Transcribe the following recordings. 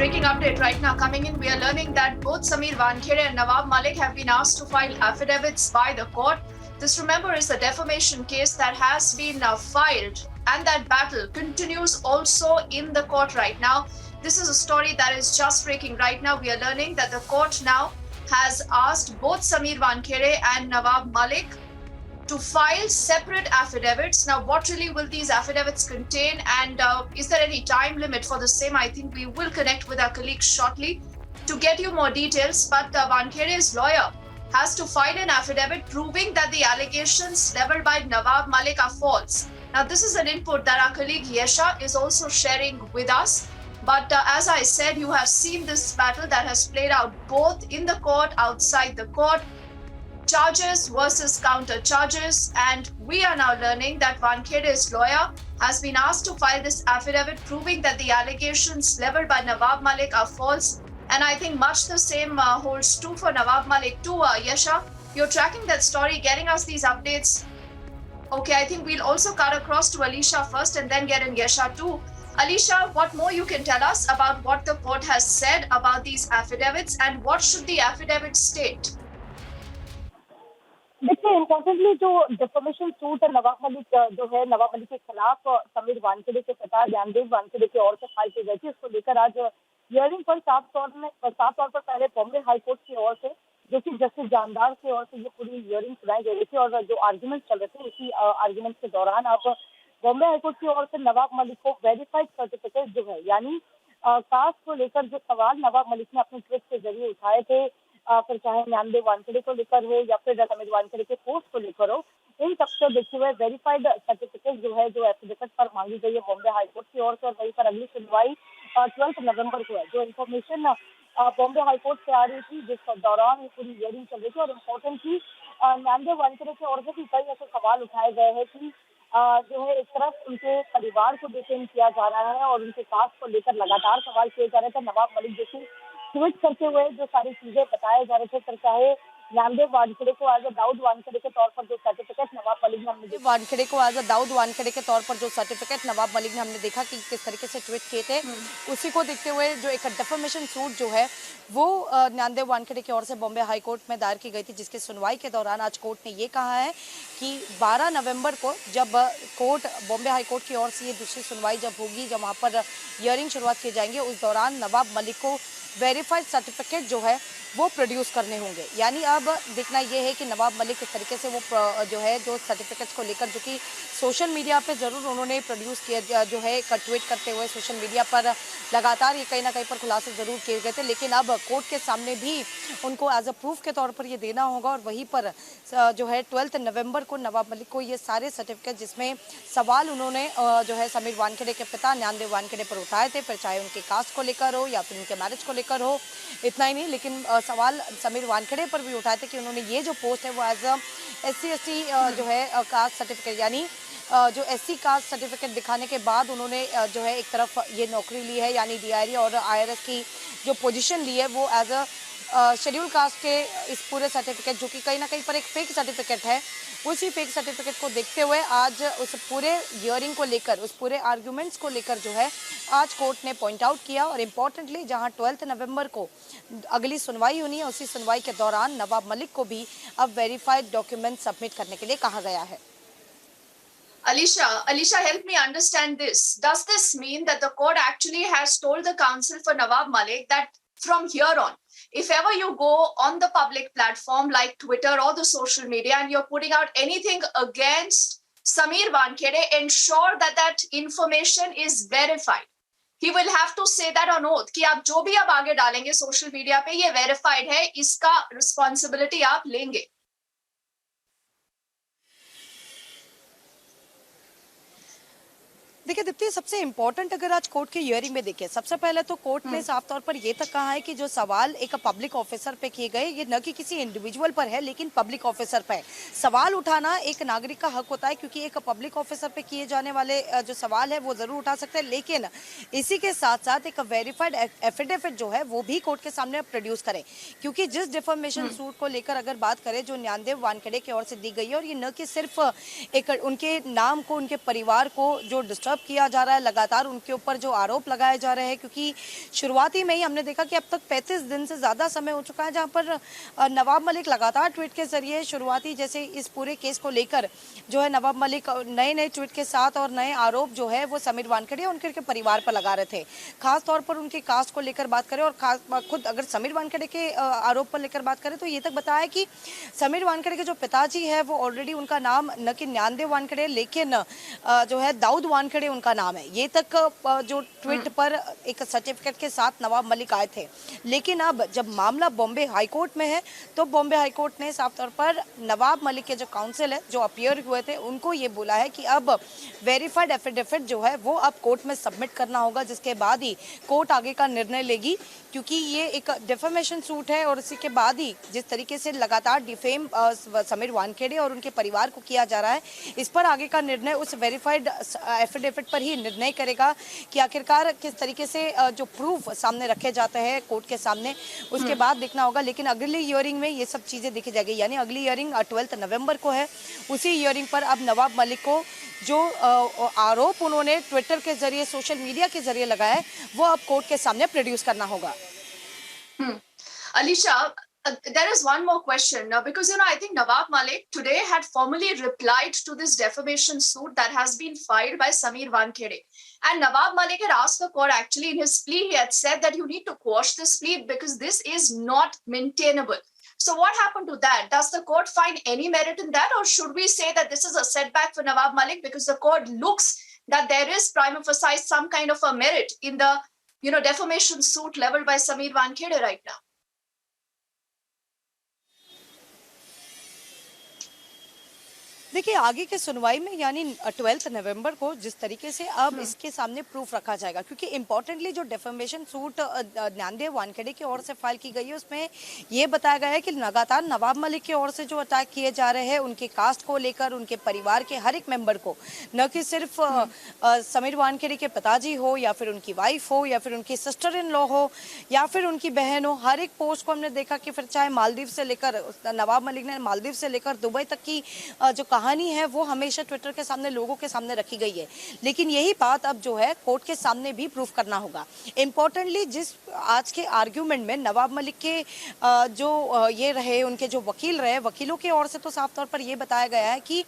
breaking update right now coming in. We are learning that both Sameer Wankhede and Nawab Malik have been asked to file affidavits by the court. This, remember, is a defamation case that has been filed, and that battle continues also in the court right now. This is a story that is just breaking right now. We are learning that the court now has asked both Sameer Wankhede and Nawab Malik to file separate affidavits. Now, what really will these affidavits contain, and is there any time limit for the same? I think we will connect with our colleagues shortly to get you more details. But Wankhede's lawyer has to file an affidavit proving that the allegations leveled by Nawab Malik are false. Now, this is an input that our colleague Yesha is also sharing with us. But as I said, you have seen this battle that has played out both in the court, outside the court, charges versus counter charges, and we are now learning that Wankhede's lawyer has been asked to file this affidavit proving that the allegations leveled by Nawab Malik are false. And I think much the same holds true for Nawab Malik too. Yesha, you're tracking that story, getting us these updates. Okay, I think we'll also cut across to Alicia first and then get in Yesha too. Alicia, what more you can tell us about what the court has said about these affidavits, and what should the affidavit state? देखिए, importantly जो deformation suit Nawab Malik जो है नवाब मलिक के खिलाफ समीर वानखेड़े के पिता ज्ञानदेव वानखेड़े की ओर से फाइल की गई थी, उसको लेकर आज हियरिंग पर साफ तौर पर पहले बॉम्बे हाई कोर्ट की ओर से, जो कि जस्टिस जानदार की ओर से ये पूरी हियरिंग सुनाई गई थी, और जो आर्ग्यूमेंट चल रहे थे इसी आर्ग्यूमेंट के दौरान अब बॉम्बे हाई कोर्ट की ओर से नवाब मलिक को वेरीफाइड सर्टिफिकेट जो है, यानी कास्ट को लेकर जो सवाल नवाब मलिक ने अपने ट्वीट के जरिए उठाए थे, फिर चाहे ज्ञानदेव वानखेड़े को लेकर हो या फिर समीर वानखेड़े के पोस्ट को लेकर हो, इन सब को देखते हुए वेरीफाइड सर्टिफिकेट जो है जो एफिडेविट पर मांगी गई है बॉम्बे हाईकोर्ट की ओर से, और वहीं पर अगली सुनवाई 12 नवंबर को है। जो इन्फॉर्मेशन बॉम्बे हाईकोर्ट से आ रही थी, जिस दौरान ये पूरी हियरिंग चल रही थी, और इम्पोर्टेंटली ज्ञानदेव वानखेड़े की ओर से भी कई ऐसे सवाल उठाए गए हैं कि जो है एक तरफ उनके परिवार को डिटेन किया जा रहा है और उनके कास्ट को लेकर लगातार सवाल किए जा रहे थे। नवाब मलिक जैसे ट्वीट करते हुए जो सारी चीजें बताए जा रहे थे, फिर चाहे ज्ञानदेव वानखेड़े को एज दाऊद वानखेड़े के तौर पर जो सर्टिफिकेट नवाब मलिक ने हमने वानखेड़े को एज दाऊद वानखेड़े के तौर पर जो सर्टिफिकेट नवाब मलिक ने हमने देखा कि किस तरीके से ट्वीट किए थे, उसी को देखते हुए जो एक डिफॉर्मेशन सूट जो है वो ज्ञानदेव वानखेड़े की ओर से बॉम्बे हाई कोर्ट में दायर की गई थी, जिसकी सुनवाई के दौरान आज कोर्ट ने ये कहा है कि 12 नवंबर को जब कोर्ट बॉम्बे हाई कोर्ट की ओर से ये दूसरी सुनवाई जब होगी, जब वहाँ पर हियरिंग शुरुआत की जाएंगे, उस दौरान नवाब मलिक को वेरीफाइड सर्टिफिकेट जो है वो प्रोड्यूस करने होंगे। यानी अब देखना ये है कि नवाब मलिक किस तरीके से वो जो है जो सर्टिफिकेट्स को लेकर, जो कि सोशल मीडिया पे ज़रूर उन्होंने प्रोड्यूस किया, जो है ट्वीट करते हुए सोशल मीडिया पर लगातार ये कहीं ना कहीं पर खुलासे ज़रूर किए गए थे, लेकिन अब कोर्ट के सामने भी उनको एज अ प्रूफ के तौर पर ये देना होगा, और वहीं पर जो है 12 नवंबर को नवाब मलिक को ये सारे सर्टिफिकेट, जिसमें सवाल उन्होंने जो है समीर वानखेड़े के पिता ज्ञानदेव वानखेड़े पर उठाए थे, फिर चाहे उनके कास्ट को लेकर हो या फिर उनके मैरिज को लेकर हो, इतना ही नहीं, लेकिन सवाल समीर वानखेड़े पर भी उठाए थे कि उन्होंने ये जो पोस्ट है वो एज SC/ST जो है कास्ट सर्टिफिकेट, यानी जो SC कास्ट सर्टिफिकेट दिखाने के बाद उन्होंने जो है एक तरफ ये नौकरी ली है, यानी DIRE और IRS की जो पोजीशन ली है वो एज शेड्यूल कास्ट के इस पूरे सर्टिफिकेट, जो कि कहीं ना कहीं पर एक फेक सर्टिफिकेट है, उसी फेक सर्टिफिकेट को देखते हुए आज उस पूरे हियरिंग को लेकर, उस पूरे आर्ग्यूमेंट्स को लेकर जो है आज कोर्ट ने पॉइंट आउट किया, और इम्पॉर्टेंटली जहां 12 नवंबर को अगली सुनवाई होनी है, उसी सुनवाई के दौरान नवाब मलिक को भी अब वेरीफाइड डॉक्यूमेंट सबमिट करने के लिए कहा गया है। Alicia, help me understand this. Does this mean that the court actually has told the counsel for Nawab Malik that from here on, if ever you go on the public platform like Twitter or the social media and you're putting out anything against Sameer Wankhede, ensure that that information is verified. He will have to say that on oath कि आप जो भी आप आगे डालेंगे social media पे ये verified है, इसका रिस्पॉन्सिबिलिटी आप लेंगे। देखिए दीप्ति, सबसे इम्पोर्टेंट अगर आज कोर्ट की हियरिंग में देखें, सबसे पहले तो कोर्ट ने साफ तौर पर ये तक कहा है कि जो सवाल एक पब्लिक ऑफिसर पे किए गए, ये न कि किसी इंडिविजुअल पर है लेकिन पब्लिक ऑफिसर पे है। सवाल उठाना एक नागरिक का हक होता है, क्योंकि एक पब्लिक ऑफिसर पे किए जाने वाले जो सवाल है वो जरूर उठा सकते हैं, लेकिन इसी के साथ साथ एक वेरीफाइड एफिडेविट जो है वो भी कोर्ट के सामने प्रोड्यूस करें, क्योंकि जिस डिफॉर्मेशन सूट को लेकर अगर बात करें जो ज्ञानदेव वानखेड़े की ओर से दी गई है, और ये न कि सिर्फ एक उनके नाम को, उनके परिवार को जो डिस्टर्ब किया जा रहा है, लगातार उनके ऊपर जो आरोप लगाए जा रहे हैं, क्योंकि शुरुआती में ही हमने देखा कि अब तक 35 दिन से ज़्यादा समय हो चुका है जहां पर नवाब मलिक लगातार ट्वीट के जरिए शुरुआती जैसे इस पूरे केस को लेकर जो है नवाब मलिक नए नए ट्वीट के साथ और नए आरोप जो है वो समीर वानखेड़े और उनके परिवार पर लगा रहे थे। खास तौर पर उनके कास्ट को लेकर बात करें और खुद अगर समीर वानखेड़े के आरोप पर लेकर बात करें तो ये तक बताया कि समीर वानखेड़े के जो पिताजी है वो ऑलरेडी उनका नाम न कि ज्ञानदेव वानखेड़े लेकिन जो है दाऊद वानखेड़े उनका नाम है। ये तक जो ट्वीट पर एक सर्टिफिकेट के साथ नवाब मलिक आए थे, लेकिन अब जब मामला बॉम्बे हाईकोर्ट में है तो बॉम्बे हाईकोर्ट ने साफ तौर पर नवाब मलिक के जो काउंसिल है जो अपीयर हुए थे उनको ये बोला है कि अब वेरीफाइड एफिडेविट जो है वो अब कोर्ट में सबमिट करना होगा, जिसके बाद ही कोर्ट आगे का निर्णय लेगी, क्योंकि ये एक डिफेमेशन सूट है और इसी के बाद ही जिस तरीके से लगातार डिफेम समीर वानखेड़े और उनके परिवार को किया जा रहा है, इस पर आगे का निर्णय उस वेरीफाइड एफिडेविट पर ही निर्णय करेगा कि आखिरकार किस तरीके से जो प्रूफ सामने रखे जाते हैं कोर्ट के सामने, उसके बाद देखना होगा। लेकिन अगली हियरिंग में ये सब चीज़ें देखी जाएगी, यानी अगली हियरिंग 12 नवंबर को है। उसी हियरिंग पर अब नवाब मलिक को जो आरोप उन्होंने ट्विटर के जरिए सोशल मीडिया के जरिए लगाया है वो अब कोर्ट के सामने प्रोड्यूस करना होगा। Alisha, there is one more question now, because I think Nawab Malik today had formally replied to this defamation suit that has been filed by Sameer Wankhede, and Nawab Malik had asked the court, actually in his plea he had said that you need to quash this plea because this is not maintainable. So what happened to that? Does the court find any merit in that, or should we say that this is a setback for Nawab Malik because the court looks that there is prima facie some kind of a merit in the defamation suit leveled by Sameer Wankhede right now? देखिए आगे के सुनवाई में यानी 12 नवंबर को जिस तरीके से अब इसके सामने प्रूफ रखा जाएगा, क्योंकि इंपॉर्टेंटली जो डेफेमेशन सूट ज्ञानदेव वानखेड़े की ओर से फाइल की गई है उसमें ये बताया गया है कि लगातार नवाब मलिक की ओर से जो अटैक किए जा रहे हैं उनके कास्ट को लेकर, उनके परिवार के हर एक मेंबर को, न कि सिर्फ समीर वानखेड़े के पिताजी हो या फिर उनकी वाइफ हो या फिर उनकी सिस्टर इन लॉ हो या फिर उनकी बहन हो, हर एक पोस्ट को हमने देखा कि फिर चाहे मालदीव से लेकर नवाब मलिक ने मालदीव से लेकर दुबई तक की जो कहानी है वो हमेशा ट्विटर के सामने लोगों के सामने रखी गई है। लेकिन यही बात अब जो है कोर्ट के सामने भी प्रूफ करना होगा। इम्पोर्टेंटली जिस आज के आर्ग्यूमेंट में नवाब मलिक के जो ये रहे, उनके जो वकील रहे, वकीलों की ओर से तो साफ तौर पर ये बताया गया है कि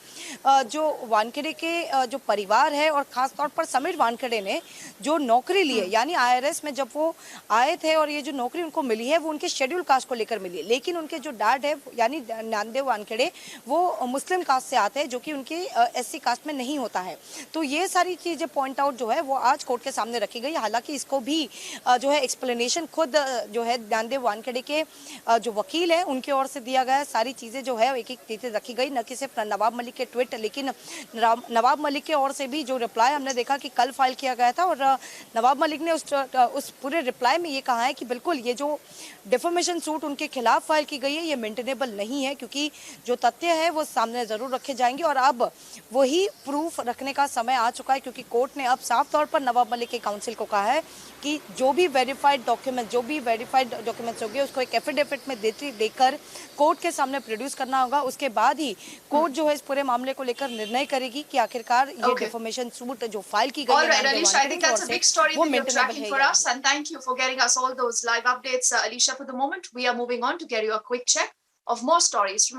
जो वानखेड़े के जो परिवार है और खास तौर पर समीर वानखेड़े ने जो नौकरी ली है, यानी IRS में जब वो आए थे और ये जो नौकरी उनको मिली है वो उनके शेड्यूल कास्ट को लेकर मिली है, लेकिन उनके जो डैड है यानी ज्ञानदेव वानखेड़े वो मुस्लिम कास्ट से आते हैं जो कि उनके SC कास्ट में नहीं होता है। तो ये सारी चीजें पॉइंट आउट जो है वो आज कोर्ट के सामने रखी गई। हालांकि इसको भी जो है एक्सप्लेनेशन खुद जो है ज्ञानदेव वानखेड़े के जो वकील है उनके ओर से दिया गया है। सारी चीजें जो है एक एक चीजें रखी गई, न कि सिर्फ नवाब मलिक के ट्वीट, लेकिन नवाब मलिक के ओर से भी जो रिप्लाई हमने देखा कि कल फाइल किया गया था और नवाब मलिक ने उस पूरे रिप्लाई में ये कहा है कि बिल्कुल ये जो डिफेमेशन सूट उनके खिलाफ फाइल की गई है ये मेंटेनेबल नहीं है, क्योंकि जो तथ्य है वो सामने जरूर रखे जाएंगे और अब वही प्रूफ रखने का समय आ चुका है, क्योंकि कोर्ट ने अब साफ तौर पर नवाब मलिक के काउंसिल को कहा है कि जो भी वेरीफाइड डॉक्यूमेंट्स होंगे उसको एक एफिडेविट में देकर कोर्ट के सामने प्रोड्यूस करना होगा। उसके बाद ही कोर्ट जो है इस पूरे मामले को लेकर निर्णय करेगी कि आखिरकार ये डिफेमेशन सूट जो फाइल की गई है Alisha, I think that's a big story that you're tracking for us, and thank you for getting us all those live updates, Alisha. For the moment, we are moving on to get you a quick check of more stories from